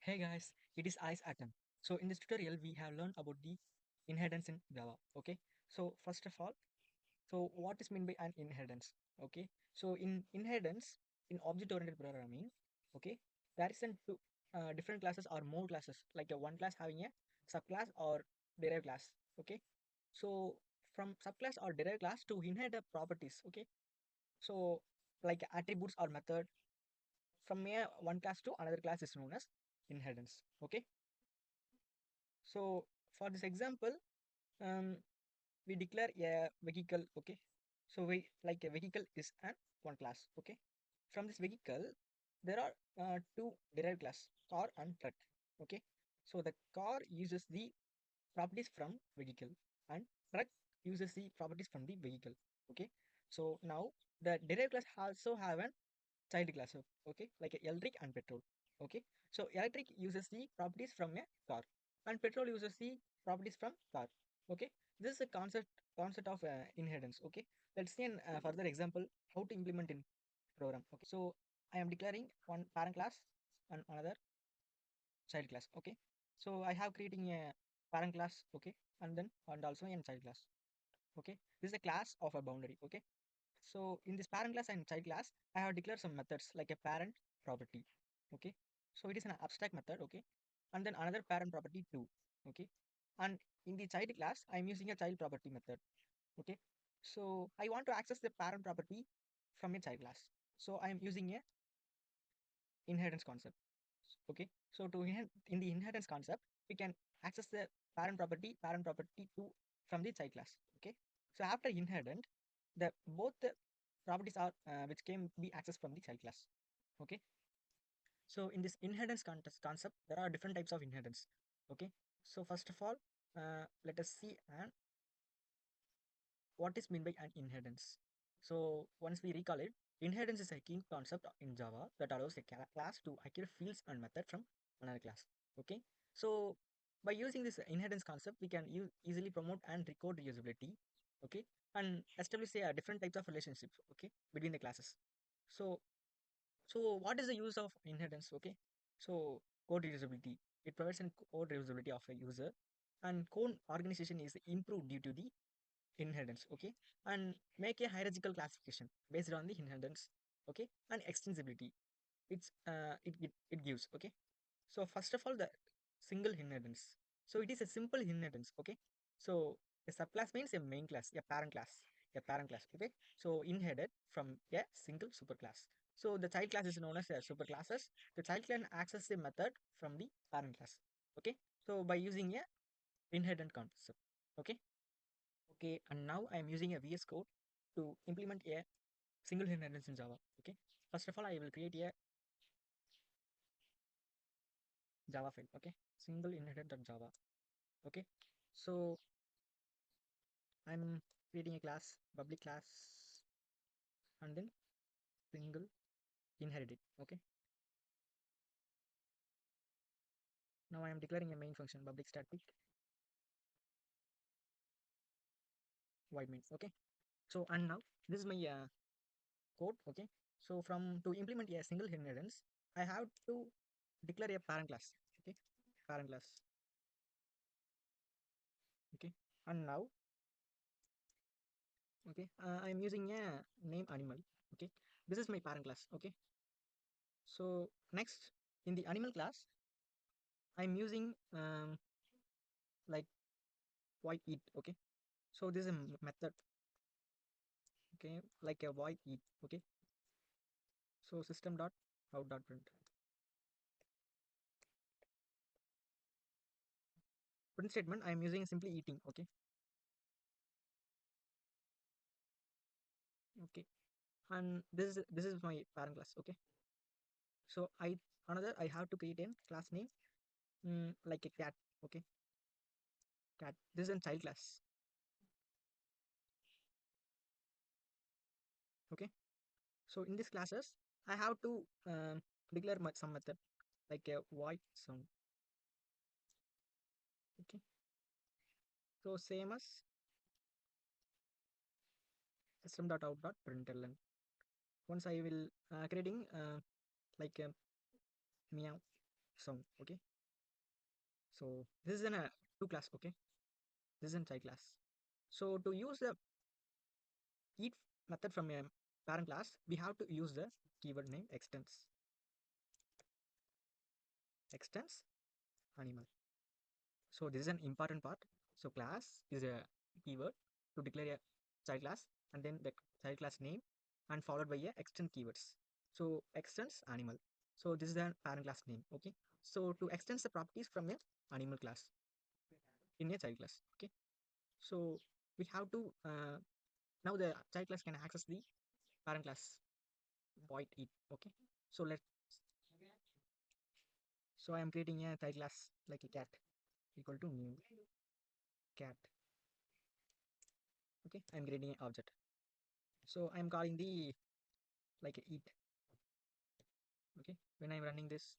Hey guys, it is Ice Atom. So in this tutorial, we have learned about the inheritance in Java. Okay. So first of all, what is meant by an inheritance? Okay. So in inheritance, in object-oriented programming, okay, there is two different classes or more classes, like a one class having a subclass or derived class. Okay. So from subclass or derived class to inherit the properties. Okay. So like attributes or method from a one class to another class is known as inheritance. Okay. So for this example, um, we declare a vehicle. Okay. So we like a vehicle is an one class. Okay. From this vehicle, there are two derived class, car and truck. Okay. So the car uses the properties from vehicle and truck uses the properties from the vehicle. Okay. So now the derived class also have an child class. Okay, like electric and petrol. Okay, so electric uses the properties from a car and petrol uses the properties from car. Okay, this is a concept of inheritance. Okay, let's see an further example how to implement in program. Okay, so I am declaring one parent class and another child class. Okay, so I have creating a parent class. Okay, and also a child class. Okay, this is a class of a boundary. Okay, so in this parent class and child class, I have declared some methods like a parent property. Okay. So it is an abstract method. Okay. And then another parent property too. Okay. And in the child class, I'm using a child property method. Okay. So I want to access the parent property from a child class. So I'm using a inheritance concept. Okay. So in the inheritance concept, we can access the parent property two from the child class. Okay. So after inherit, the both the properties are which can be accessed from the child class. Okay. So in this inheritance concept, there are different types of inheritance. Okay. So first of all, let us see and what is meant by an inheritance. So once we recall it, inheritance is a key concept in Java that allows a class to acquire fields and method from another class. Okay. So by using this inheritance concept, we can easily promote and record reusability. Okay. And establish a different types of relationships. Okay, between the classes. So what is the use of inheritance? Okay, so code reusability. It provides an code reusability of a user, and code organization is improved due to the inheritance. Okay, and make a hierarchical classification based on the inheritance. Okay, and extensibility. It gives. Okay, so first of all, the single inheritance. So it is a simple inheritance. Okay, so a subclass means a main class, a parent class. Okay, so inherit from a single superclass. So the child class is known as a superclasses. The child can access the method from the parent class. Okay, so by using a inheritance concept. Okay, okay, and now I am using a VS Code to implement a single inheritance in Java. Okay, first of all, I will create a Java file. Okay, single inherit.java. Okay, so I'm creating a class, public class, and then single inherited. Okay, now I am declaring a main function, public static void main. Okay, so and now this is my code. Okay, so from to implement a single inheritance, I have to declare a parent class. Okay, parent class. Okay, and now okay, I'm using a name animal. Okay, this is my parent class. Okay, so next in the animal class, I'm using like void eat. Okay, so this is a method. Okay, like a void eat. Okay, so system dot out dot print statement I'm using simply eating. Okay, okay, and this is my parent class. Okay, so I have to create a class name like a cat. Okay, cat, this is a child class. Okay, so in these classes I have to declare some method like a void sound. Okay, so same as system dot out dot println. Once I will creating like a meow sound. Okay, so this is an two class. Okay, this is an child class. So to use the eat method from a parent class, we have to use the keyword name extends animal. So this is an important part. So class is a keyword to declare a child class, and then the child class name and followed by a extend keywords. So extends animal. So this is the parent class name. Okay. So to extend the properties from a animal class in a child class. Okay. So we have to now the child class can access the parent class void it. Okay. So let so I am creating a child class like a cat equal to new cat. Okay. I am creating an object. So I am calling the like a eat. Okay. When I'm running this,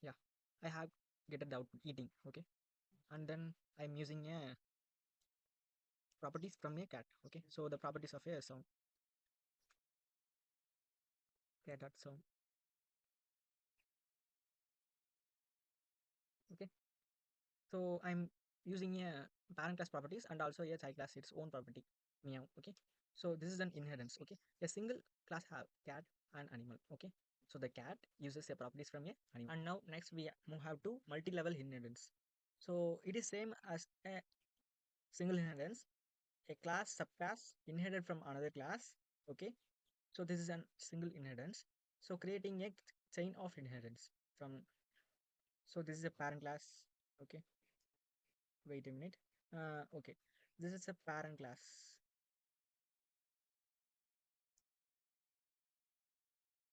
yeah, I have get the output eating. Okay. And then I'm using a properties from a cat. Okay. So the properties of a sound cat dot sound. Okay. So I'm using a parent class properties and also a child class its own property meow. Okay. So this is an inheritance. Okay. A single class have cat and animal. Okay. So the cat uses a properties from a animal. And now next we move have to multi-level inheritance. So it is same as a single inheritance, a class subclass inherited from another class. Okay. So this is a single inheritance. So creating a chain of inheritance from, so this is a parent class. Okay. Wait a minute. Okay. This is a parent class.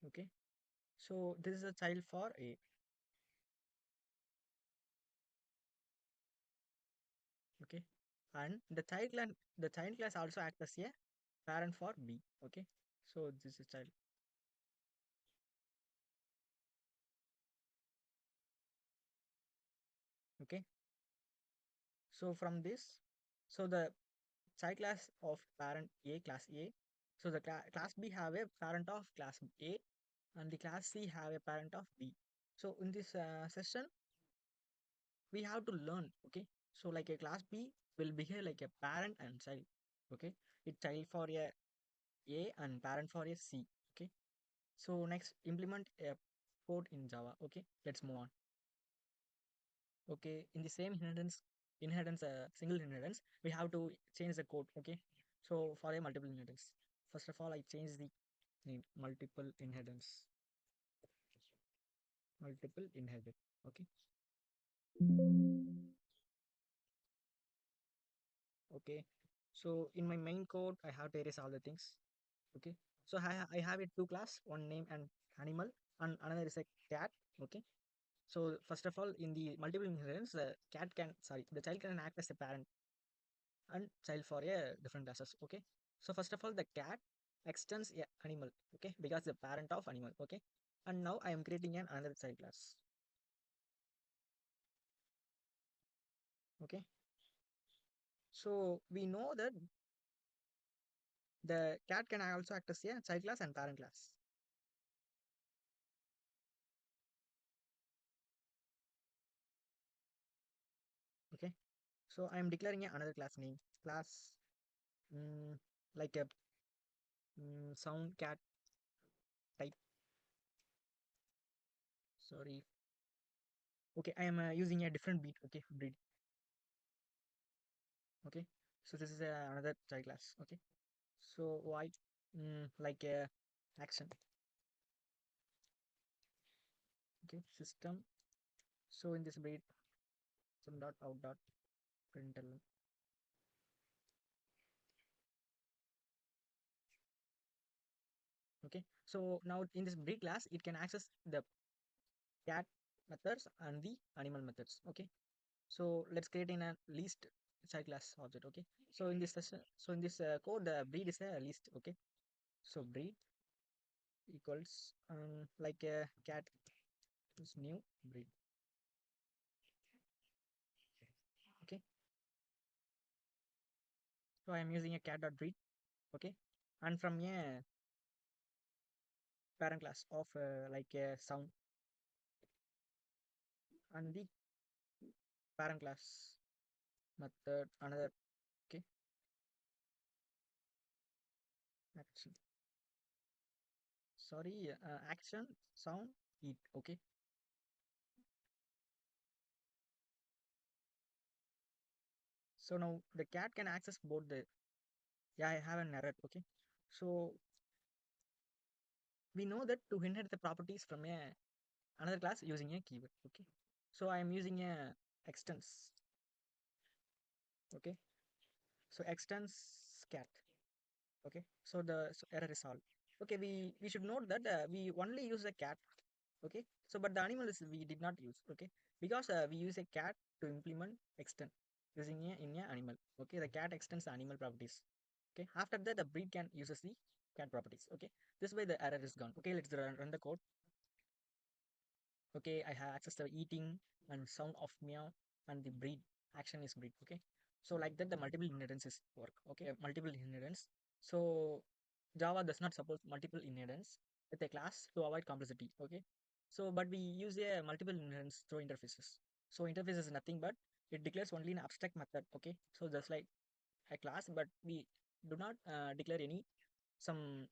Okay. So this is a child for A. Okay. And the child class also acts as a parent for B. Okay. So this is child. Okay. So from this, so the child class of parent A, class A. So the class B have a parent of class A, and the class C have a parent of B. So in this session, we have to learn. Okay. So like a class B will behave like a parent and child. Okay. It child for a and parent for a C. Okay. So next implement a code in Java. Okay. Let's move on. Okay. In the same inheritance single inheritance, we have to change the code. Okay. So for a multiple inheritance, first of all I change the name multiple inheritance. Multiple inherit. Okay. Okay. So in my main code I have to erase all the things. Okay. So I have it two class, one name and animal, and another is a cat. Okay. So first of all, in the multiple inheritance, the cat can sorry the child can act as a parent and child for a different classes. Okay. So first of all, the cat extends a animal. Okay, because the parent of animal. Okay. And now I am creating an another child class. Okay. So we know that the cat can also act as a child class and parent class. Okay. So I am declaring another class name. Class mm, like a sound cat type. Sorry. Okay, I am using a different beat. Okay, breed. Okay. So this is another child class. Okay. So why like a action. Okay. System. So in this breed, system dot out dot println. Okay. So now in this breed class, it can access the cat methods and the animal methods. Okay. So let's create in a list child class object. Okay. So in this session, so in this code, the breed is a list. Okay. So breed equals like a cat is new breed. Okay. So I am using a cat dot breed. Okay. And from a parent class of like a sound, and the parent class method another. Okay, action, sorry, action sound eat. Okay, so now the cat can access both the, yeah, I have an error. Okay, so we know that to inherit the properties from a another class using a keyword. Okay, so I am using a extends. Okay, so extends cat. Okay, so the error is solved. Okay, we should note that we only use a cat. Okay, so but the animal is we did not use. Okay, because we use a cat to implement extend using a in a animal. Okay, the cat extends the animal properties. Okay, after that the breed can uses the cat properties. Okay, this way the error is gone. Okay, let's run the code. Okay, I have access to eating and sound of meow, and the breed action is breed. Okay, so like that the multiple inheritance work. Okay, multiple inheritance. So Java does not support multiple inheritance with a class to avoid complexity. Okay, so but we use a multiple inheritance through interfaces. So interface is nothing but it declares only an abstract method. Okay, so just like a class, but we do not declare any some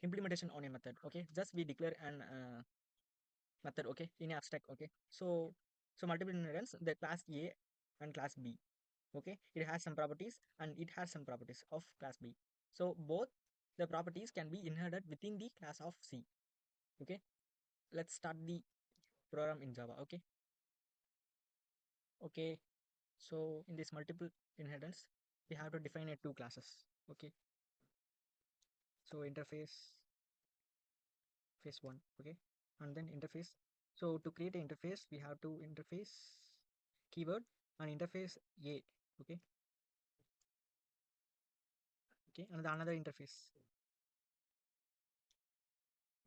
implementation on a method. Okay, just we declare an method. Okay, in abstract. Okay, so multiple inheritance the class A and class B. Okay, it has some properties and it has some properties of class B, so both the properties can be inherited within the class of C. Okay, let's start the program in Java. Okay, okay, so in this multiple inheritance we have to define a two classes. Okay, so interface phase one. Okay, and then interface. So to create an interface we have to interface keyword and interface A. Okay, okay, and another interface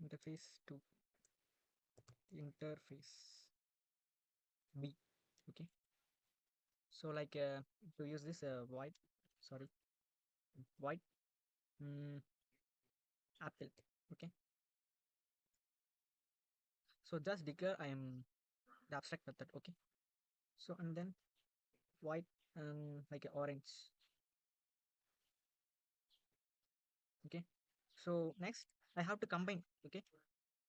2, interface B. Okay, so like to use this void, sorry, void mm, apple. Okay, so just declare I am the abstract method. Okay, so and then void like a orange. Okay, so next I have to combine. Okay,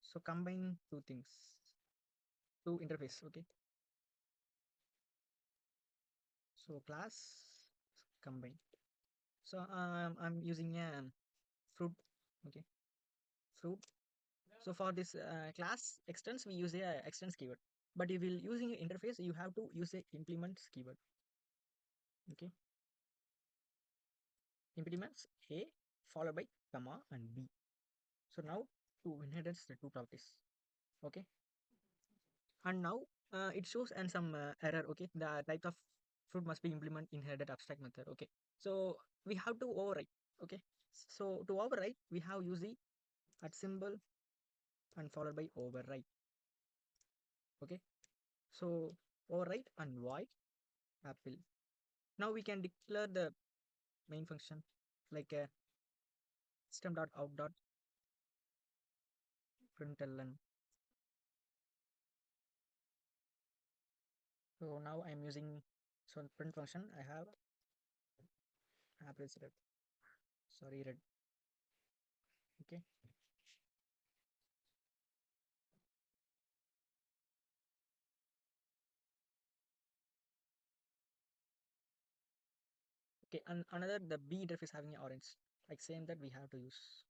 so combine two things, two interface. Okay, so class combine. So I'm using a fruit. Okay, fruit. So for this class extends, we use a extends keyword. But if you're using an interface, you have to use a implements keyword. Okay, implements A followed by comma and B. So now to inheritance the two properties. Okay, and now it shows and some error. Okay, the type of fruit must be implement inherited abstract method. Okay, so we have to overwrite. Okay, so to overwrite we have use the at symbol and followed by overwrite. Okay, so overwrite and void apple. Now we can declare the main function like a system.out.println. So now I'm using, so print function I have apple is red, sorry, red. Okay, okay, and another the B interface having a orange, like same that we have to use,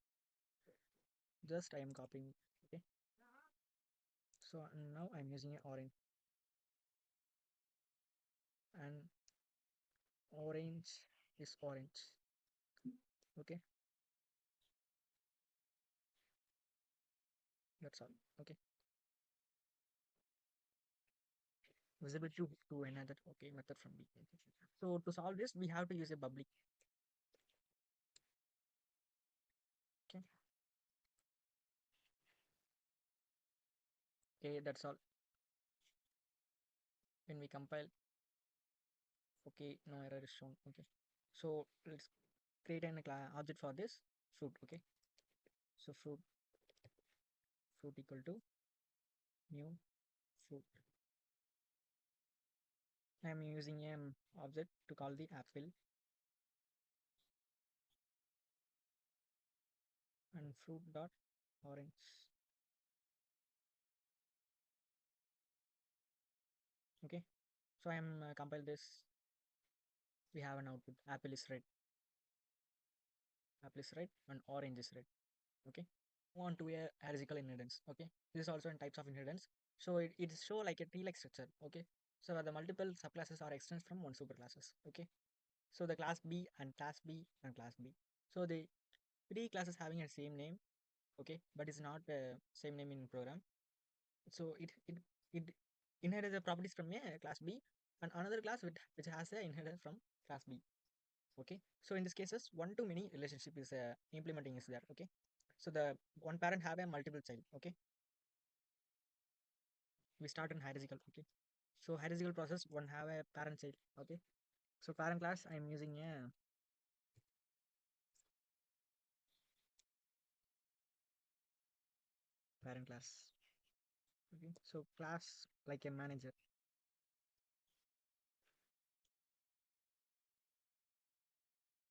just I am copying. Okay, so now I'm using a orange, and orange is orange. Okay, that's all. Okay, visible to another. Okay, method from B. So to solve this we have to use a public. Okay, okay, that's all. When we compile, okay, no error is shown. Okay, so let's create an object for this fruit. Okay, so fruit fruit equal to new fruit. I am using an object to call the apple and fruit dot orange. Okay, so I am compile this. We have an output. Apple is red and orange is red. Okay, move on to a hierarchical inheritance. Okay, this is also in types of inheritance. So it show like a tree-like structure. Okay, so where the multiple subclasses are extends from one superclasses. Okay, so the class B and class B and class B. So the three classes having a same name. Okay, but it's not same name in program. So it inherits the properties from a class B and another class which has a inheritance from class B. Okay, so in this cases one to many relationship is implementing is there. Okay, so the one parent have a multiple child. Okay, we start in hierarchical. Okay, so hierarchical process one have a parent child. Okay, so parent class I am using a parent class. Okay, so class like a manager.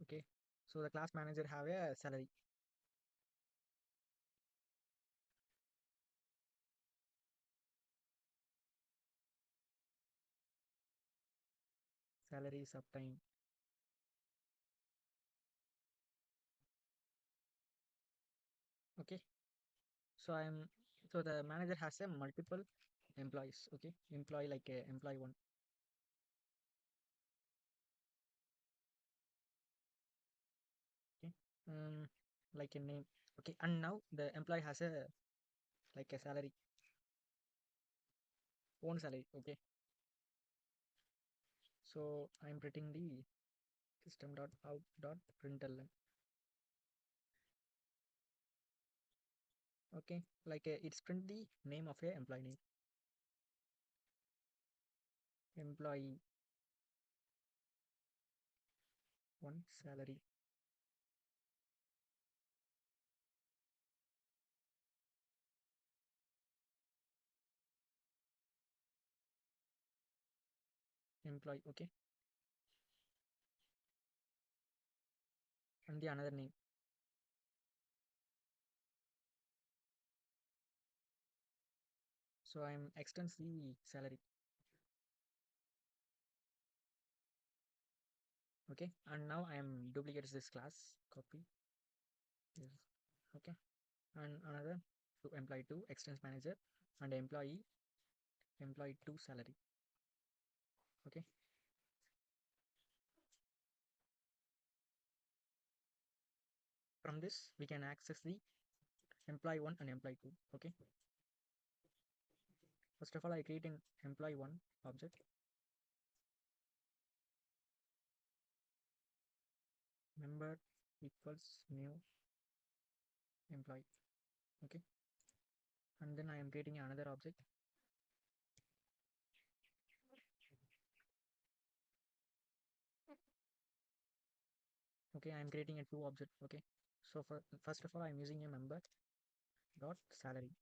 Okay, so the class manager have a salary is uptime. Okay, so I'm so the manager has a multiple employees. Okay, employee like a employee one. Okay, like a name. Okay, and now the employee has a like a salary, own salary. Okay, so I'm printing the system dot out dot println. Okay, like it's print the name of a employee name, employee one salary. Employee. Okay, and the another name. So I'm extends the salary. Okay, and now I am duplicates this class copy. Yes. Okay, and another to employee 2 extends manager and employee 2 salary. Okay, from this we can access the employee 1 and employee 2. Okay, first of all I create an employee 1 object, member equals new employee. Okay, and then I am creating another object. Okay, I am creating a two object. Okay, so for first of all I am using a member dot salary,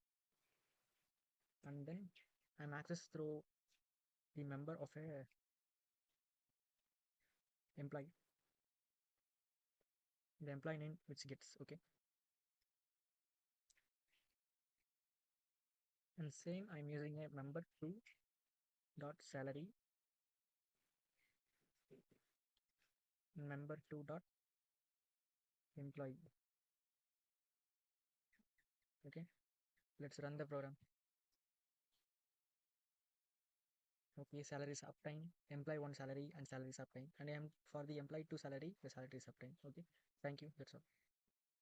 and then I'm access through the member of a employee, the employee name which gets. Okay, and same I'm using a member 2 dot salary, member 2 dot employee. Okay, let's run the program. Okay, salary is uptime, employee 1 salary and salary is uptime, and for the employee 2 salary the salary is uptime. Okay, thank you, that's all.